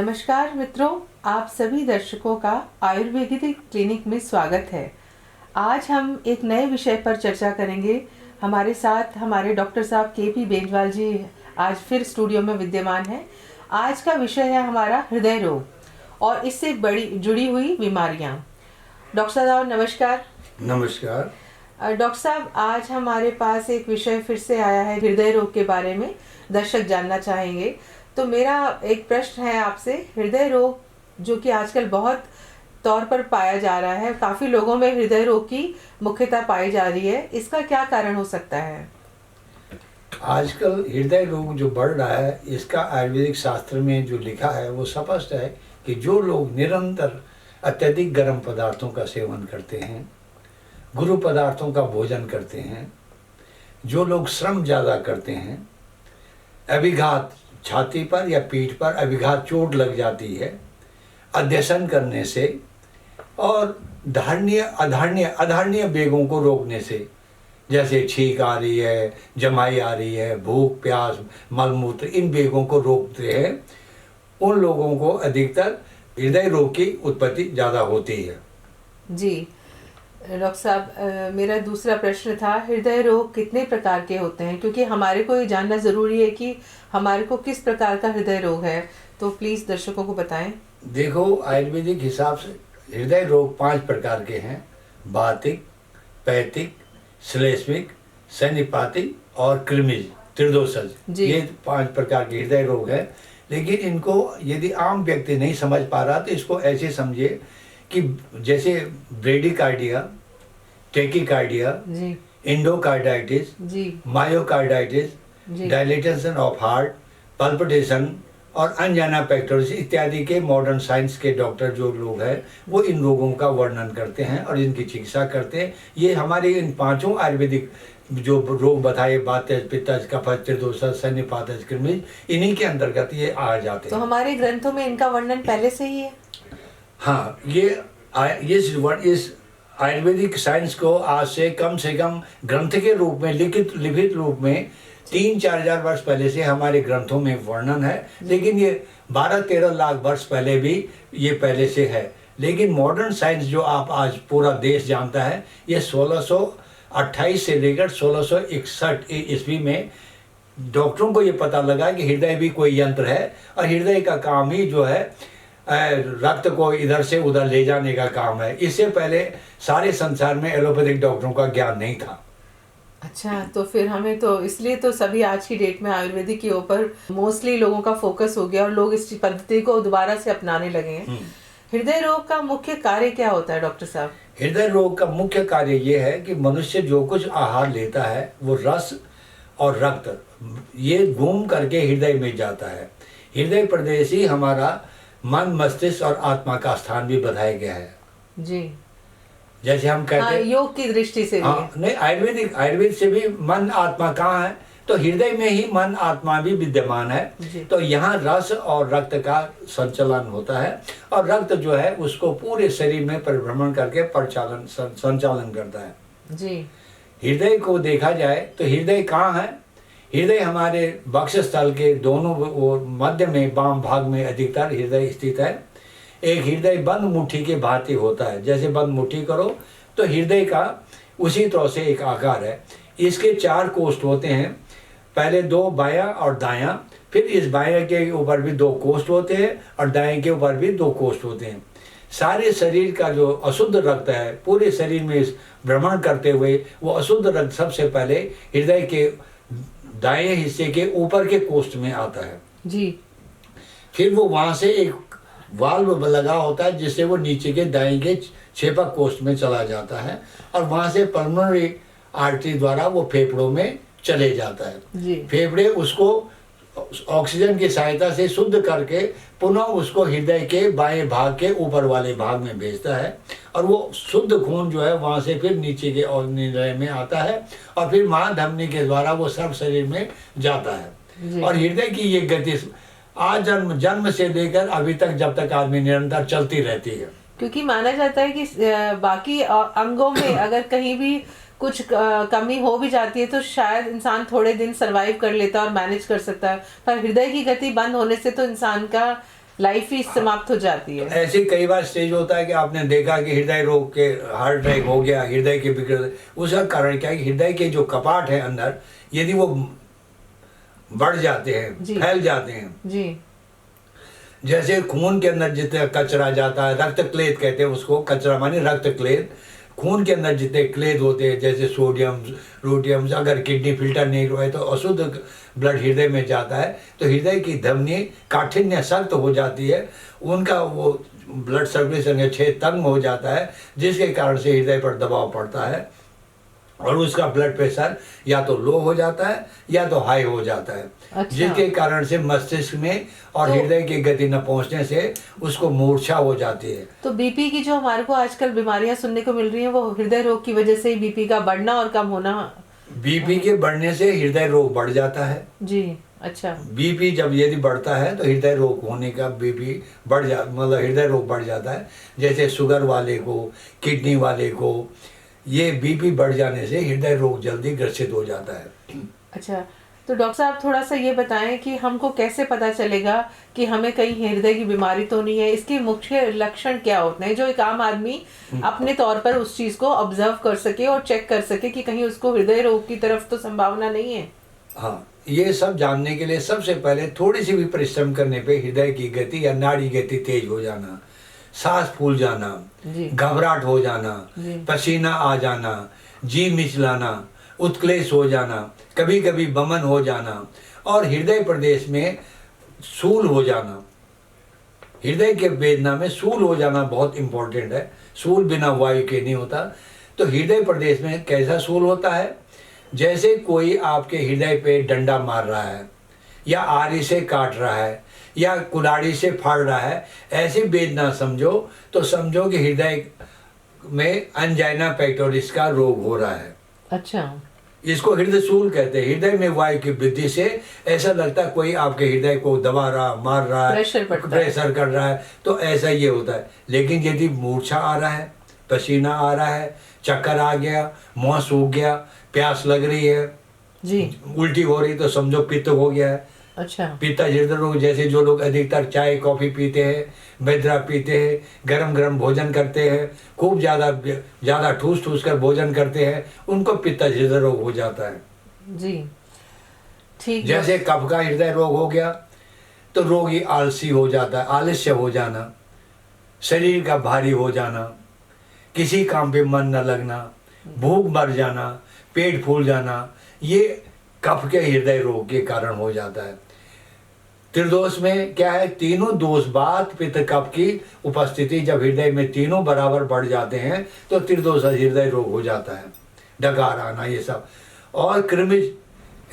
नमस्कार मित्रों, आप सभी दर्शकों का आयुर्वेदिक क्लिनिक में स्वागत है। आज हम एक नए विषय पर चर्चा करेंगे। हमारे साथ हमारे डॉक्टर साहब के.पी. बेंजवाल जी आज फिर स्टूडियो में विद्यमान हैं। आज का विषय है हमारा हृदय रोग और इससे बड़ी जुड़ी हुई बीमारियां। डॉक्टर साहब नमस्कार। नमस्कार। डॉक्टर साहब, आज हमारे पास एक विषय फिर से आया है, हृदय रोग के बारे में दर्शक जानना चाहेंगे। तो मेरा एक प्रश्न है आपसे, हृदय रोग जो कि आजकल बहुत तौर पर पाया जा रहा है, काफ़ी लोगों में हृदय रोग की मुख्यता पाई जा रही है, इसका क्या कारण हो सकता है? आजकल हृदय रोग जो बढ़ रहा है, इसका आयुर्वेदिक शास्त्र में जो लिखा है वो स्पष्ट है कि जो लोग निरंतर अत्यधिक गर्म पदार्थों का सेवन करते हैं, गुरु पदार्थों का भोजन करते हैं, जो लोग श्रम ज़्यादा करते हैं, अभिघात छाती पर या पीठ पर अभिघात चोट लग जाती है अध्यसन करने से, और अधारणीय वेगों को रोकने से, जैसे छींक आ रही है, जमाई आ रही है, भूख प्यास मलमूत्र, इन वेगों को रोकते हैं, उन लोगों को अधिकतर हृदय रोग की उत्पत्ति ज़्यादा होती है। जी डॉक्टर साहब, मेरा दूसरा प्रश्न था, हृदय रोग कितने प्रकार के होते हैं? क्योंकि हमारे को ये जानना ज़रूरी है कि हमारे को किस प्रकार का हृदय रोग है, तो प्लीज़ दर्शकों को बताएं। देखो, आयुर्वेदिक हिसाब से हृदय रोग 5 प्रकार के हैं: वातिक, पैतिक, श्लेष्मिक, सन्निपातिक और कृमिज, त्रिदोषज। ये 5 प्रकार के हृदय रोग है। लेकिन इनको यदि आम व्यक्ति नहीं समझ पा रहा तो इसको ऐसे समझिए कि जैसे bradycardia, tachycardia, endocarditis, myocarditis, dilatation of heart, palpitation और अंजाना पेक्टोरिस इत्यादि के मॉडर्न साइंस के डॉक्टर जो लोग हैं वो इन रोगों का वर्णन करते हैं और इनकी चिकित्सा करते हैं। ये हमारे इन 5 आयुर्वेदिक जो रोग बताए, वातज, पित्तज, कफज, त्रिदोषज, सन्निपातज, कृमिज, इन्हीं के अंतर्गत ये आ जाते हैं। तो हमारे ग्रंथों में इनका वर्णन पहले से ही है? हाँ, इस आयुर्वेदिक साइंस को आज से कम ग्रंथ के रूप में, लिखित रूप में 3-4 हजार वर्ष पहले से हमारे ग्रंथों में वर्णन है। लेकिन ये 12-13 लाख वर्ष पहले भी ये पहले से है। लेकिन मॉडर्न साइंस जो आप आज पूरा देश जानता है, ये 1628 से लेकर 1661 ईस्वी में डॉक्टरों को ये पता लगा कि हृदय भी कोई यंत्र है और हृदय का काम ही जो है रक्त को इधर से उधर ले जाने का काम है। इससे पहले सारे संसार में एलोपैथिक डॉक्टरों का ज्ञान नहीं था। अच्छा, तो फिर हमें तो इसलिए तो सभी आज की डेट में आयुर्वेदिक के ऊपर मोस्टली लोगों का फोकस हो गया और लोग इस पद्धति को दोबारा से अपनाने लगे हैं। हृदय रोग का मुख्य कार्य क्या होता है डॉक्टर साहब? हृदय रोग का मुख्य कार्य ये है कि मनुष्य जो कुछ आहार लेता है वो रस और रक्त ये घूम करके हृदय में जाता है। हृदय प्रदेश ही हमारा मन, मस्तिष्क और आत्मा का स्थान भी बताया गया है। जी, जैसे हम कहते हैं योग की दृष्टि से भी। नहीं, आयुर्वेद से भी मन आत्मा कहाँ है, तो हृदय में ही मन आत्मा भी विद्यमान है। तो यहाँ रस और रक्त का संचालन होता है और रक्त जो है उसको पूरे शरीर में परिभ्रमण करके संचालन करता है। जी, हृदय को देखा जाए तो हृदय कहाँ है? हृदय हमारे वक्षस्थल के दोनों ओर मध्य में वाम भाग में अधिकतर हृदय स्थित है। एक हृदय बंद मुट्ठी के भांति होता है। जैसे बंद मुट्ठी करो तो हृदय का उसी तरह से एक आकार है। इसके 4 कोष्ठ होते हैं, पहले 2 बायां और दायां, फिर इस बायां के ऊपर भी 2 कोष्ठ होते हैं और दाएं के ऊपर भी 2 कोष्ठ होते हैं। सारे शरीर का जो अशुद्ध रक्त है पूरे शरीर में भ्रमण करते हुए वो अशुद्ध रक्त सबसे पहले हृदय के दाएं हिस्से के ऊपर के कोष्ठ में आता है। जी, फिर वो वहां से एक वाल्व लगा होता है जिससे वो नीचे के दाएं के छेपक कोष्ठ में चला जाता है और वहां से पल्मोनरी आर्टरी द्वारा वो फेफड़ों में चले जाता है। फेफड़े उसको ऑक्सीजन की सहायता से शुद्ध करके पुनः उसको हृदय के बाएं भाग के ऊपर वाले भाग में भेजता है और वो शुद्ध खून जो है वहाँ से फिर नीचे के हृदय में आता है और फिर महाधमनी के द्वारा वो सब शरीर में जाता है। और हृदय की ये गति आज जन्म से लेकर अभी तक जब तक आदमी निरंतर चलती रहती है। क्योंकि माना जाता है कि बाकी अंगों में अगर कहीं भी कुछ कमी हो भी जाती है तो शायद इंसान थोड़े दिन सरवाइव कर लेता है और मैनेज कर सकता है, पर हृदय की गति बंद होने से तो इंसान का लाइफ ही समाप्त हो जाती है। ऐसे कई बार स्टेज होता है कि आपने देखा कि हृदय रोग के हार्ट अटैक हो गया, हृदय के बिगड़, उसका कारण क्या है कि हृदय के जो कपाट है अंदर, यदि वो बढ़ जाते हैं, जी। फैल जाते हैं, जी। जैसे खून के अंदर जितना कचरा जाता है, रक्त क्लेद कहते हैं उसको, कचरा माने रक्त क्लेद, खून के अंदर जितने क्लेद होते हैं जैसे सोडियम, रोडियम, अगर किडनी फिल्टर नहीं हुआ है तो अशुद्ध ब्लड हृदय में जाता है, तो हृदय की धमनी काठिन्य सख्त हो जाती है, उनका वो ब्लड सर्कुलेशन का क्षेत्र तंग हो जाता है, जिसके कारण से हृदय पर दबाव पड़ता है और उसका ब्लड प्रेशर या तो लो हो जाता है या तो हाई हो जाता है। अच्छा। जिसके कारण से मस्तिष्क में और तो हृदय की गति न पहुंचने से उसको मूर्छा हो जाती है। तो बीपी की जो हमारे को आजकल बीमारियां सुनने को मिल रही हैं, वो हृदय रोग की वजह से ही बीपी का बढ़ना और कम होना। बीपी के बढ़ने से हृदय रोग बढ़ जाता है। जी। अच्छा। बीपी जब यदि बढ़ता है तो हृदय रोग होने का बीपी मतलब हृदय रोग बढ़ जाता है। जैसे शुगर वाले को, किडनी वाले को, ये बीपी बढ़ जाने से हृदय रोग जल्दी ग्रसित हो जाता है। अच्छा, तो डॉक्टर साहब थोड़ा सा ये बताएं कि हमको कैसे पता चलेगा कि हमें कहीं हृदय की बीमारी तो नहीं है, इसके मुख्य लक्षण क्या होते हैं जो एक आम आदमी अपने तौर पर उस चीज को ऑब्जर्व कर सके और चेक कर सके कि कहीं उसको हृदय रोग की तरफ तो संभावना नहीं है। हाँ, ये सब जानने के लिए सबसे पहले थोड़ी सी भी परिश्रम करने पे हृदय की गति या नाड़ी गति तेज हो जाना, सांस फूल जाना, घबराहट हो जाना, पसीना आ जाना, जी मिचलाना, उत्क्लेश हो जाना, कभी कभी बमन हो जाना और हृदय प्रदेश में सूल हो जाना। हृदय के वेदना में सूल हो जाना बहुत इंपॉर्टेंट है। सूल बिना वायु के नहीं होता। तो हृदय प्रदेश में कैसा सूल होता है? जैसे कोई आपके हृदय पे डंडा मार रहा है या आरी से काट रहा है या कुल्हाड़ी से फाड़ रहा है, ऐसी वेदना समझो तो समझो कि हृदय में अंजाइना पेक्टोरिस का रोग हो रहा है। अच्छा। इसको हृदय सूल कहते हैं। हृदय में वायु की वृद्धि से ऐसा लगता है कोई आपके हृदय को दबा रहा, मार रहा है, प्रेशर कर रहा है, तो ऐसा ये होता है। लेकिन यदि मूर्छा आ रहा है, पसीना आ रहा है, चक्कर आ गया, मुंह सूख गया, प्यास लग रही है जी, उल्टी हो रही, तो समझो पित्त हो गया है। अच्छा। पित्त हृदय रोग, जैसे जो लोग अधिकतर चाय कॉफी पीते हैं, मैदा पीते हैं, गरम गरम भोजन करते हैं, खूब ज़्यादा ठूस ठूस कर भोजन करते हैं, उनको पित्त हृदय रोग हो जाता है। जी, ठीक। जैसे कफ का हृदय रोग हो गया तो रोगी आलसी हो जाता है, आलस्य हो जाना, शरीर का भारी हो जाना, किसी काम पे मन न लगना, भूख मर जाना, पेट फूल जाना, ये कफ के हृदय रोग के कारण हो जाता है। त्रिदोष में क्या है? तीनों दोष, वात पित्त कफ की उपस्थिति जब हृदय में तीनों बराबर बढ़ जाते हैं तो त्रिदोष हृदय रोग हो जाता है, डकार आना, ये सब। और कृमि,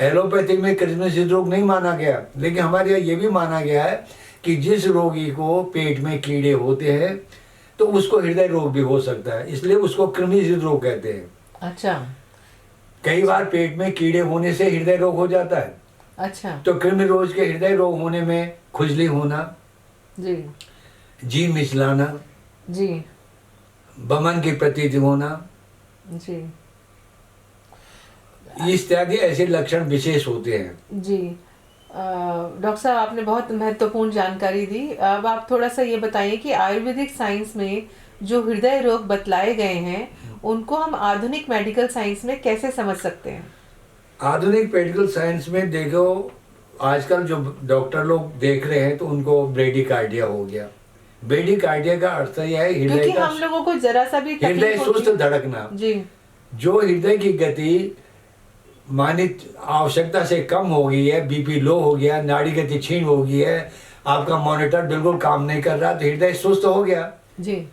एलोपैथी में कृमि रोग नहीं माना गया, लेकिन हमारे यहाँ ये भी माना गया है कि जिस रोगी को पेट में कीड़े होते हैं तो उसको हृदय रोग भी हो सकता है, इसलिए उसको कृमि रोग कहते हैं। अच्छा। कई बार पेट में कीड़े होने से हृदय रोग हो जाता है। अच्छा। तो कृमि रोग के हृदय रोग होने में खुजली होना, जी मिचलाना, जी, बमन की प्रतीति होना, जी, इत्यादि ऐसे लक्षण विशेष होते हैं। जी। डॉक्टर साहब, आपने बहुत महत्वपूर्ण जानकारी दी। अब आप थोड़ा सा ये बताइए कि आयुर्वेदिक साइंस में जो हृदय रोग बतलाए गए हैं उनको हम आधुनिक मेडिकल साइंस में कैसे समझ सकते हैं? आधुनिक मेडिकल साइंस में देखो, आजकल जो डॉक्टर लोग देख रहे हैं तो उनको ब्रेडिकार्डिया हो गया। ब्रेडिकार्डिया का अर्थ यह है हृदय का, हम लोगों को जरा सा भी हृदय सुस्त धड़कना। जी। जो हृदय की गति मानित आवश्यकता से कम हो गई है, बीपी लो हो गया, नाड़ी गति क्षीण हो गई है, आपका मॉनिटर बिल्कुल काम नहीं कर रहा, तो हृदय सुस्त हो गया जी।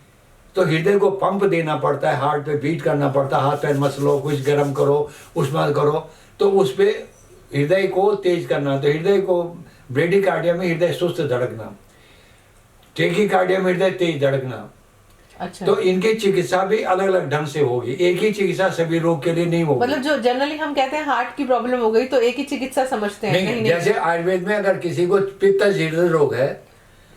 तो हृदय को पंप देना पड़ता है, हार्ट पे बीट करना पड़ता है, हाथ पैर मसलो, कुछ गर्म करो, उष्मा करो, तो उस पे हृदय को तेज करना। तो हृदय को ब्रेडिकार्डिया में हृदय सुस्त धड़कना, टेकिकार्डिया में हृदय तेज धड़कना। अच्छा। तो इनकी चिकित्सा भी अलग अलग ढंग से होगी, एक ही चिकित्सा सभी रोग के लिए नहीं होगी। मतलब जो जनरली हम कहते हैं हार्ट की प्रॉब्लम हो गई तो एक ही चिकित्सा समझते हैं। नहीं, जैसे आयुर्वेद में अगर किसी को पित्त हृदय रोग है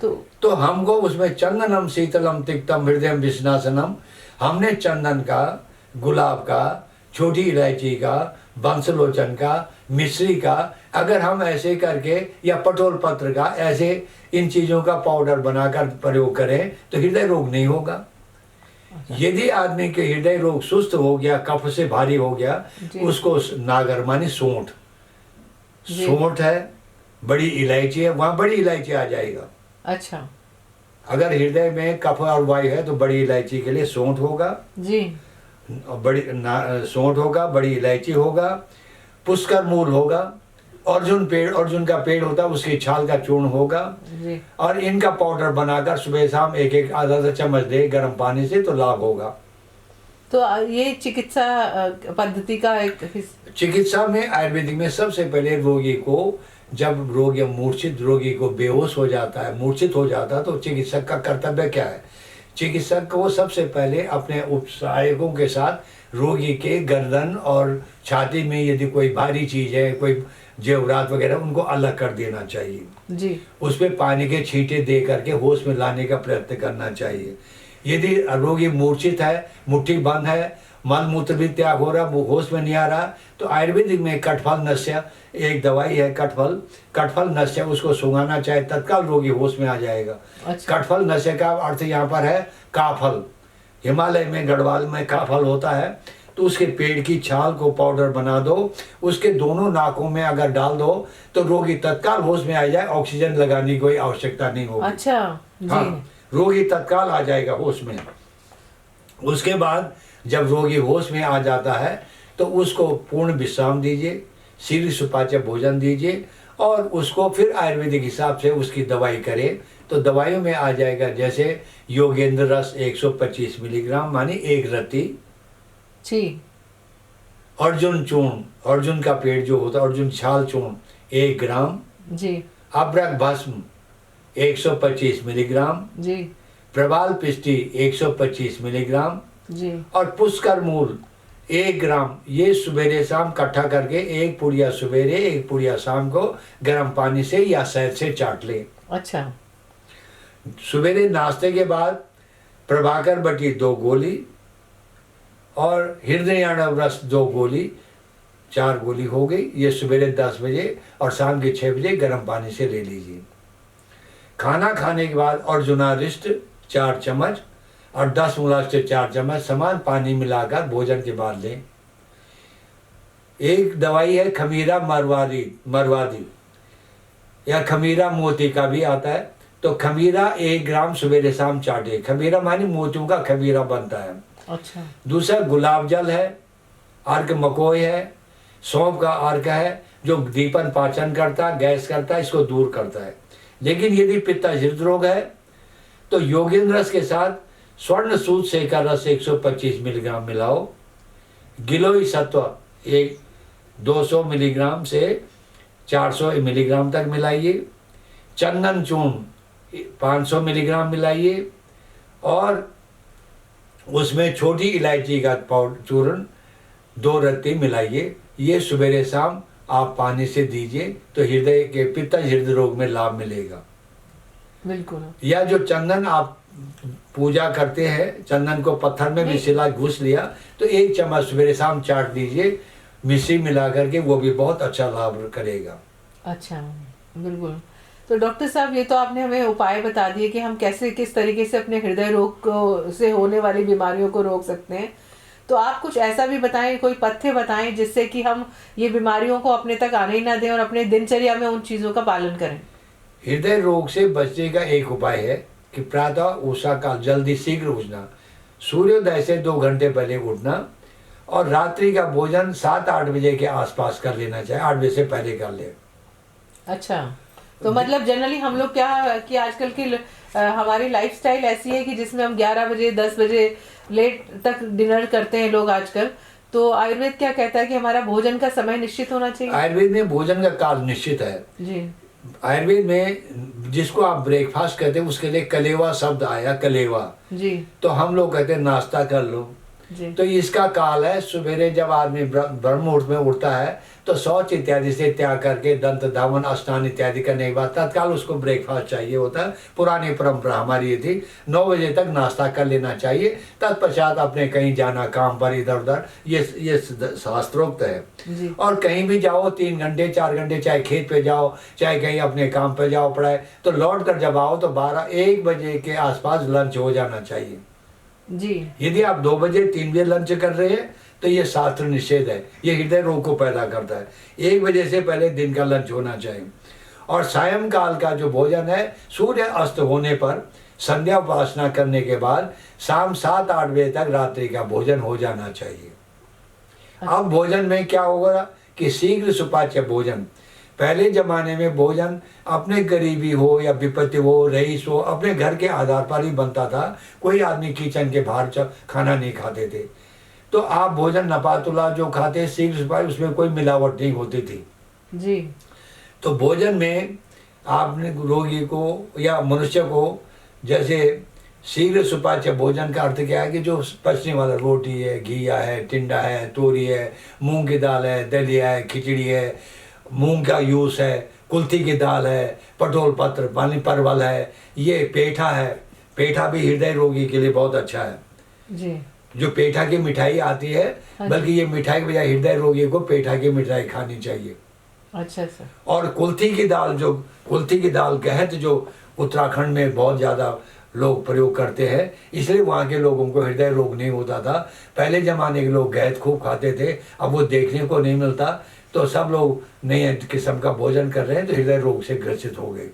तो हमको उसमें चंदनम शीतलम तिक्तम हृदय विष्णासनम, हमने चंदन का, गुलाब का, छोटी इलायची का, बंसलोचन का, मिश्री का, अगर हम ऐसे करके या पटोल पत्र का ऐसे इन चीज़ों का पाउडर बनाकर प्रयोग करें तो हृदय रोग नहीं होगा। यदि आदमी के हृदय रोग सुस्त हो गया, कफ से भारी हो गया, उसको नागर मानी सूंठ, सूंठ है, बड़ी इलायची है, वहाँ बड़ी इलायची आ जाएगा। अच्छा, अगर हृदय में कफ और वायु है तो बड़ी इलायची के लिए सूंठ होगा जी, सूंठ होगा, बड़ी इलायची होगा, पुष्कर मूल होगा, अर्जुन का पेड़ होता है उसकी छाल का चूर्ण होगा जी। और इनका पाउडर बनाकर सुबह शाम एक एक आधा चम्मच दे गर्म पानी से तो लाभ होगा। तो ये चिकित्सा पद्धति का एक चिकित्सा में आयुर्वेदिक में सबसे पहले रोगी को, जब रोगी मूर्छित, रोगी को बेहोश हो जाता है, मूर्छित हो जाता है, तो चिकित्सक का कर्तव्य क्या है? चिकित्सक को सबसे पहले अपने उपसहायकों के साथ रोगी के गर्दन और छाती में यदि कोई भारी चीज है, कोई जेवरात वगैरह, उनको अलग कर देना चाहिए जी। उस पर पानी के छींटे दे करके होश में लाने का प्रयत्न करना चाहिए। यदि रोगी मूर्छित है, मुट्ठी बंद है, मल मूत्र भी त्याग हो रहा, होश में नहीं आ रहा, तो आयुर्वेदिक में कटफल नस्य एक दवाई है, कटफल नस्य, उसको सुंघाना चाहे तत्काल रोगी होश में आ जाएगा। अच्छा। कटफल नस्य का अर्थ यहाँ पर है काफल। हिमालय में गढ़वाल में काफल होता है, तो उसके पेड़ की छाल को पाउडर बना दो, उसके दोनों नाकों में अगर डाल दो तो रोगी तत्काल होश में आ जाए, ऑक्सीजन लगाने की कोई आवश्यकता नहीं होगी। अच्छा जी। हाँ, रोगी तत्काल आ जाएगा होश में। उसके बाद जब रोगी होश में आ जाता है तो उसको पूर्ण विश्राम दीजिए, शीघ्र सुपाच्य भोजन दीजिए और उसको फिर आयुर्वेदिक हिसाब से उसकी दवाई करें। तो दवाइयों में आ जाएगा जैसे योगेंद्र रस 125 मिलीग्राम मानी एक रत्ती जी। अर्जुन चूर्ण, अर्जुन का पेड़ जो होता है, अर्जुन छाल चूर्ण 1 ग्राम जी। अब्रक भस्म 125 मिलीग्राम जी। प्रवाल पिष्टी 125 मिलीग्राम जी। और पुष्कर मूल 1 ग्राम। ये सवेरे शाम इकट्ठा करके एक पुड़िया सवेरे एक पुड़िया शाम को गर्म पानी से या शहद से चाट लें। अच्छा। सवेरे नाश्ते के बाद प्रभाकर बटी 2 गोली और हृदयाणव रस 2 गोली, 4 गोली हो गई। ये सवेरे 10 बजे और शाम के 6 बजे गर्म पानी से ले लीजिए। खाना खाने के बाद अर्जुनारिष्ट 4 चम्मच और 10 मूलाष्ट 4 चम्मच समान पानी मिलाकर भोजन के बाद लें। एक दवाई है खमीरा मरवादी या खमीरा मोती का भी आता है, तो खमीरा 1 ग्राम सवेरे शाम चाटे। खमीरा मानी मोतियों का खमीरा बनता है। अच्छा। दूसरा गुलाब जल है, अर्क मकोय है, सौंफ का अर्क है जो दीपन पाचन करता है, गैस करता है, इसको दूर करता है। लेकिन यदि पित्ताशय रोग है तो योगेंद्र रस के साथ स्वर्ण सूत से का रस 125 मिलीग्राम मिलाओ। गिलोय सत्व 200 मिलीग्राम से 400 मिलीग्राम तक मिलाइए। चंदन चूर्ण 500 मिलीग्राम मिलाइए और उसमें छोटी इलायची का पाउडर चूर्ण 2 रत्ती मिलाइए। ये सवेरे शाम आप पानी से दीजिए तो हृदय के पित्ताशय हृदय रोग में लाभ मिलेगा। बिल्कुल। या जो चंदन आप पूजा करते हैं, चंदन को पत्थर में भी सिला घुस लिया तो 1 चम्मच सवेरे शाम चाट दीजिए मिश्री मिला करके, वो भी बहुत अच्छा लाभ करेगा। अच्छा, बिल्कुल। तो डॉक्टर साहब, ये तो आपने हमें उपाय बता दिए कि हम कैसे किस तरीके से अपने हृदय रोग को से होने वाली बीमारियों को रोक सकते हैं। तो आप कुछ ऐसा भी बताएं, कोई पथ्य बताएं जिससे कि हम ये बीमारियों को अपने तक आने ही ना दें और अपने दिनचर्या में उन चीज़ों का पालन करें। हृदय रोग से बचने का एक उपाय है कि प्रातः उषा काल जल्दी शीघ्र उठना, सूर्योदय से 2 घंटे पहले उठना और रात्रि का भोजन 7-8 बजे के आसपास कर लेना चाहिए, 8 बजे से पहले कर ले। अच्छा, तो मतलब जनरली हम लोग क्या कि आजकल की हमारी लाइफस्टाइल ऐसी है कि जिसमें हम 11 बजे 10 बजे लेट तक डिनर करते हैं लोग आजकल। तो आयुर्वेद क्या कहता है कि हमारा भोजन का समय निश्चित होना चाहिए? आयुर्वेद में भोजन का काल निश्चित है जी। आयुर्वेद में जिसको आप ब्रेकफास्ट कहते हैं उसके लिए कलेवा शब्द आया, कलेवा। जी। तो हम लोग कहते हैं नाश्ता कर लो। जी। तो इसका काल है सवेरे जब आदमी ब्रह्म मुहूर्त में उठता है तो शौच इत्यादि से त्याग करके दंत धावन स्नान इत्यादि करने के बाद तत्काल उसको ब्रेकफास्ट चाहिए होता है। पुरानी परंपरा हमारी ये थी 9 बजे तक नाश्ता कर लेना चाहिए, तत्पश्चात अपने कहीं जाना काम पर इधर उधर, ये शास्त्रोक्त है। जी। और कहीं भी जाओ 3 घंटे 4 घंटे, चाहे खेत पे जाओ चाहे कहीं अपने काम पे जाओ पढ़ाए, तो लौट कर जब आओ तो 12-1 बजे के आसपास लंच हो जाना चाहिए। जी। यदि आप 2 बजे 3 बजे लंच कर रहे हैं तो ये शास्त्र निषेध है, ये हृदय रोग को पैदा करता है। 1 बजे से पहले दिन का लंच होना चाहिए। और सायंकाल का जो भोजन है सूर्य अस्त होने पर संध्या उपासना करने के बाद शाम 7-8 बजे तक रात्रि का भोजन हो जाना चाहिए। अब भोजन में क्या होगा कि शीघ्र सुपाच्य भोजन। पहले जमाने में भोजन अपने गरीबी हो या विपत्ति हो, रईस हो, अपने घर के आधार पर ही बनता था। कोई आदमी किचन के बाहर खाना नहीं खाते थे। तो आप भोजन नपातुला जो खाते शीघ्र सुपाच्य, उसमें कोई मिलावट नहीं होती थी जी। तो भोजन में आपने रोगी को या मनुष्य को जैसे शीघ्र सुपाच्य भोजन का अर्थ क्या है कि जो पचने वाला रोटी है, घिया है, टिंडा है, तोरी है, मूंग की दाल है, दलिया है, खिचड़ी है, मूंग का यूस है, कुल्थी की दाल है, पटोल पत्र पानी परवल है, ये पेठा है। पेठा भी हृदय रोगी के लिए बहुत अच्छा है। जी। जो पेठा की मिठाई आती है, हाँ बल्कि ये मिठाई के बजाय हृदय रोगी को पेठा की मिठाई खानी चाहिए। अच्छा सर। और कुल्थी की दाल गहत जो उत्तराखंड में बहुत ज़्यादा लोग प्रयोग करते हैं, इसलिए वहाँ के लोगों को हृदय रोग नहीं होता था। पहले ज़माने के लोग गहत खूब खाते थे, अब वो देखने को नहीं मिलता, तो सब लोग नए किस्म का भोजन कर रहे हैं तो हृदय रोग से ग्रसित हो गए।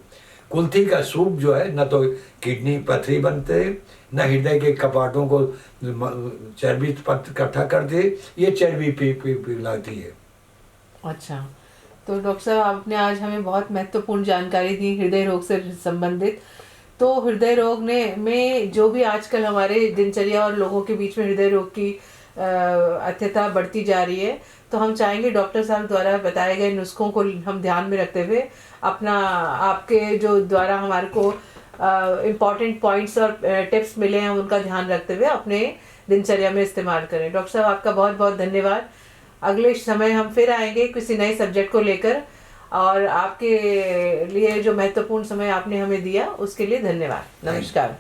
कुल्थी का सूप जो है न तो किडनी पथरी बनते, न हृदय के कपाटों को चर्बी इकट्ठा कर दे, ये चर्बी पिघलाती है। अच्छा, तो डॉक्टर साहब आपने आज हमें बहुत महत्वपूर्ण जानकारी दी हृदय रोग से संबंधित। तो हृदय रोग में जो भी आजकल हमारे दिनचर्या और लोगों के बीच में हृदय रोग की अत्यता बढ़ती जा रही है, तो हम चाहेंगे डॉक्टर साहब द्वारा बताए गए नुस्खों को हम ध्यान में रखते हुए अपना आपके जो द्वारा हमारे को इम्पॉर्टेंट पॉइंट्स और टिप्स मिले हैं उनका ध्यान रखते हुए अपने दिनचर्या में इस्तेमाल करें। डॉक्टर साहब आपका बहुत बहुत धन्यवाद। अगले समय हम फिर आएंगे किसी नए सब्जेक्ट को लेकर, और आपके लिए जो महत्वपूर्ण समय आपने हमें दिया उसके लिए धन्यवाद। नमस्कार।